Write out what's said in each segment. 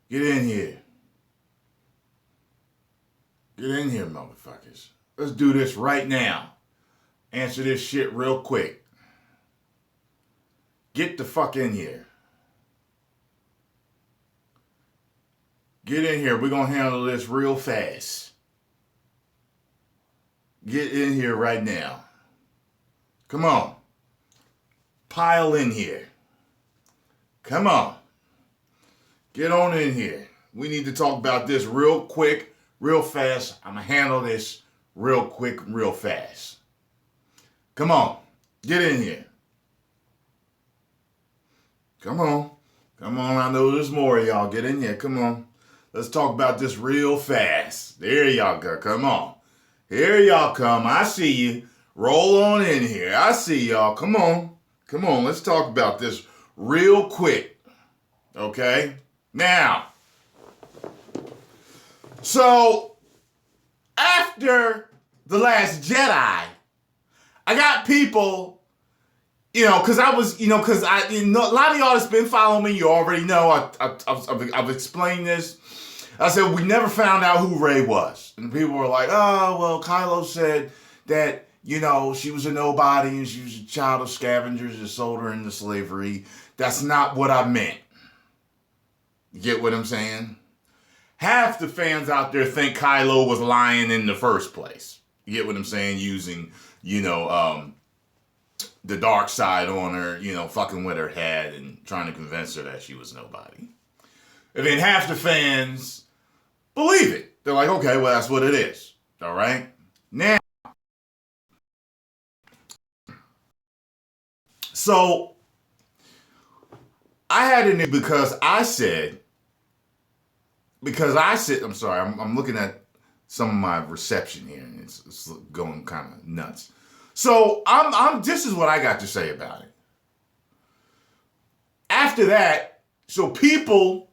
Get in here. Get in here, motherfuckers. Let's do this right now. Answer this shit real quick. Get the fuck in here. Get in here. We're going to handle this real fast. Get in here right now. Come on. Pile in here. Come on. Get on in here. We need to talk about this real quick, real fast. I'm going to handle this real quick, real fast. Come on. Get in here. Come on. Come on. I know there's more of y'all. Get in here. Come on. Let's talk about this real fast. There y'all go. Come on. Here y'all come. I see you. Roll on in here. I see y'all. Come on. Come on. Let's talk about this real quick. Okay? Now, so after The Last Jedi, I got people, because I was, because a lot of y'all that's been following me, you already know, I've explained this. I said, we never found out who Rey was. And people were like, oh, well, Kylo said that, she was a nobody and she was a child of scavengers that sold her into slavery. That's not what I meant. You get what I'm saying? Half the fans out there think Kylo was lying in the first place. You get what I'm saying? Using, the dark side on her, fucking with her head and trying to convince her that she was nobody. And then half the fans believe it. They're like, okay, well, that's what it is. All right? Now, so I had an because I said, I'm sorry, I'm looking at some of my reception here and it's going kind of nuts. So this is what I got to say about it. After that, so people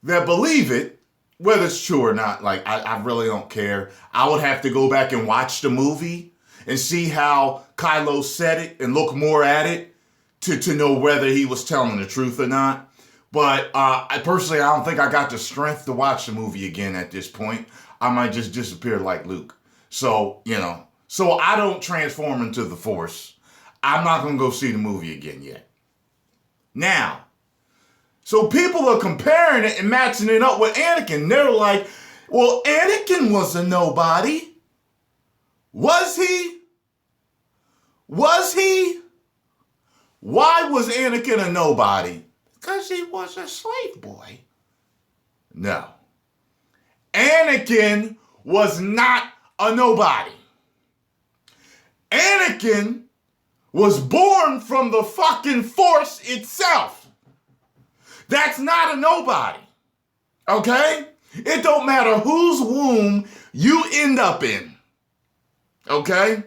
that believe it, whether it's true or not, like I really don't care. I would have to go back and watch the movie and see how Kylo said it and look more at it to know whether he was telling the truth or not. But I don't think I got the strength to watch the movie again at this point. I might just disappear like Luke. So, so I don't transform into the Force. I'm not going to go see the movie again yet. Now, so people are comparing it and matching it up with Anakin. They're like, well, Anakin was a nobody. Was he? Was he? Why was Anakin a nobody? Because he was a slave boy. No. Anakin was not a nobody. Anakin was born from the fucking Force itself. That's not a nobody. Okay? It don't matter whose womb you end up in. Okay?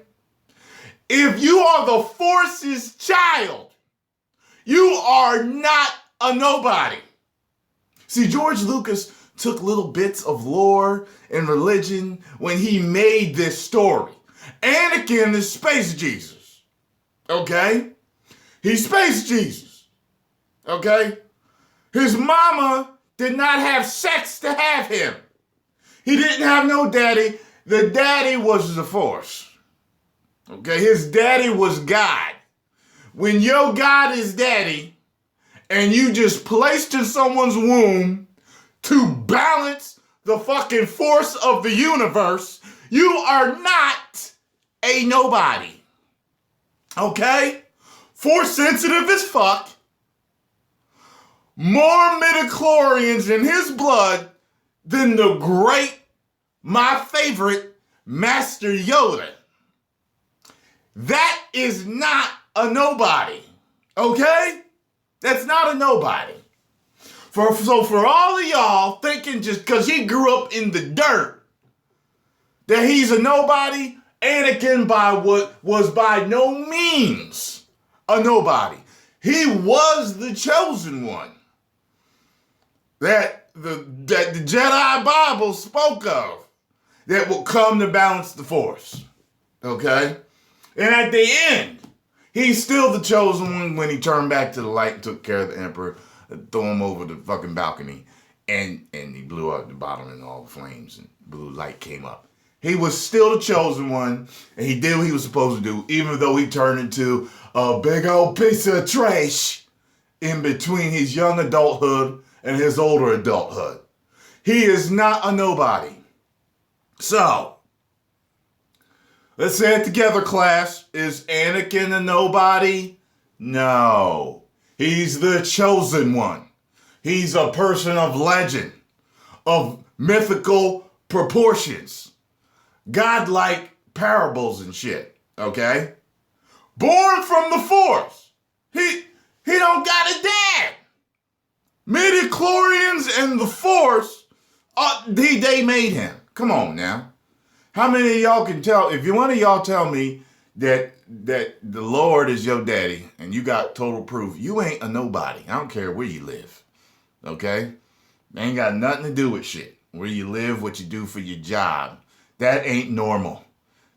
If you are the Force's child, you are not a nobody. See, George Lucas took little bits of lore and religion when he made this story. Anakin is space Jesus. Okay? He's space Jesus. Okay? His mama did not have sex to have him. He didn't have no daddy. The daddy was the Force. Okay? His daddy was God. When your God is daddy and you just placed in someone's womb to balance the fucking force of the universe, you are not a nobody. Okay? Force sensitive as fuck. More midichlorians in his blood than the great, my favorite, Master Yoda. That is not a nobody. Okay? That's not a nobody. So for all of y'all thinking just because he grew up in the dirt that he's a nobody, Anakin was by no means a nobody. He was the chosen one that the Jedi Bible spoke of that will come to balance the Force. Okay? And at the end, he's still the chosen one when he turned back to the light and took care of the Emperor, threw him over the fucking balcony. And he blew up the bottom and all the flames and blue light came up. He was still the chosen one, and he did what he was supposed to do, even though he turned into a big old piece of trash in between his young adulthood and his older adulthood. He is not a nobody. So, let's say it together, class. Is Anakin a nobody? No. He's the chosen one. He's a person of legend, of mythical proportions, godlike parables and shit, okay? Born from the Force. He don't got a dad. Midichlorians and the Force, they made him. Come on now. How many of y'all can tell, if one of y'all tell me that the Lord is your daddy and you got total proof, you ain't a nobody. I don't care where you live. Okay? They ain't got nothing to do with shit. Where you live, what you do for your job. That ain't normal.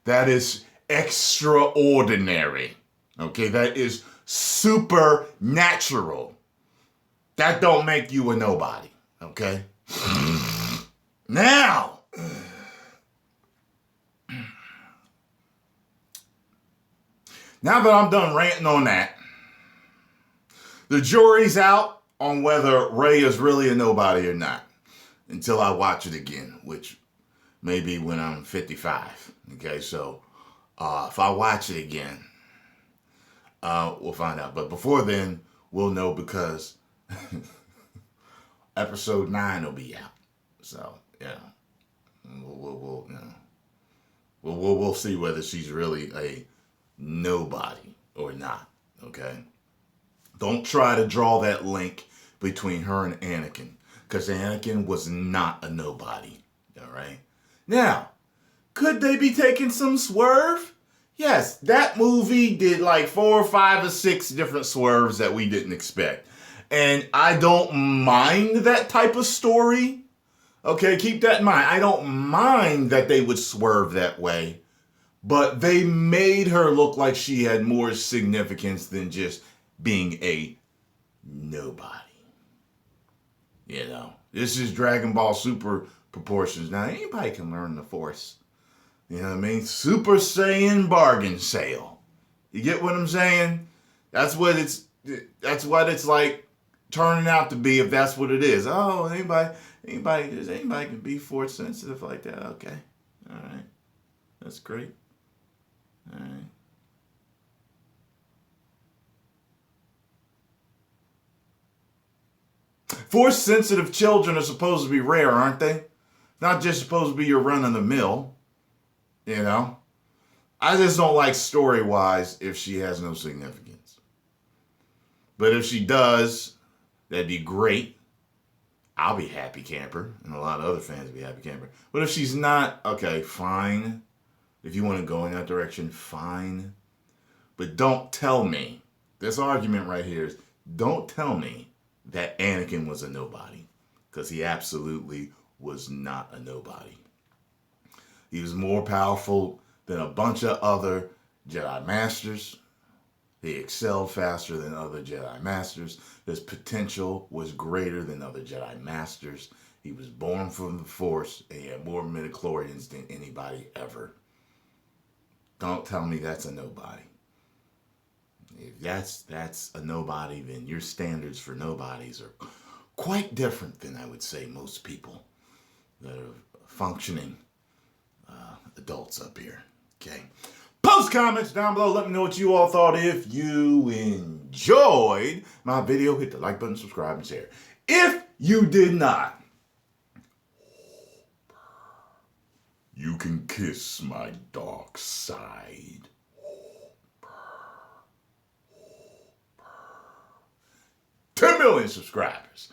That is extraordinary. Okay? That is supernatural. That don't make you a nobody. Okay? Now, that I'm done ranting on that, the jury's out on whether Rey is really a nobody or not until I watch it again, which may be when I'm 55. Okay, so if I watch it again, we'll find out. But before then, we'll know because episode 9 will be out. So, yeah, we'll see whether she's really a nobody or not, okay? Don't try to draw that link between her and Anakin, because Anakin was not a nobody, all right? Now, could they be taking some swerve? Yes, that movie did like 4 or 5 or 6 different swerves that we didn't expect. And I don't mind that type of story. Okay, keep that in mind. I don't mind that they would swerve that way. But they made her look like she had more significance than just being a nobody. You know, this is Dragon Ball Super proportions. Now, anybody can learn the Force. You know what I mean? Super Saiyan bargain sale. You get what I'm saying? That's what it's like turning out to be, if that's what it is. Oh, anybody can be Force sensitive like that. Okay. All right. That's great. All right. Force sensitive children are supposed to be rare, aren't they? Not just supposed to be your run of the mill. You know? I just don't like story-wise if she has no significance. But if she does, that'd be great. I'll be happy camper, and a lot of other fans will be happy camper. But if she's not, okay, fine. If you want to go in that direction, fine. But don't tell me, this argument right here is, don't tell me that Anakin was a nobody. Because he absolutely was not a nobody. He was more powerful than a bunch of other Jedi Masters. He excelled faster than other Jedi Masters. His potential was greater than other Jedi Masters. He was born from the Force, and he had more midichlorians than anybody ever. Don't tell me that's a nobody. If that's a nobody, then your standards for nobodies are quite different than I would say most people that are functioning adults up here. Okay. Post comments down below. Let me know what you all thought. If you enjoyed my video, hit the like button, subscribe, and share. If you did not, you can kiss my dark side. 10 million subscribers.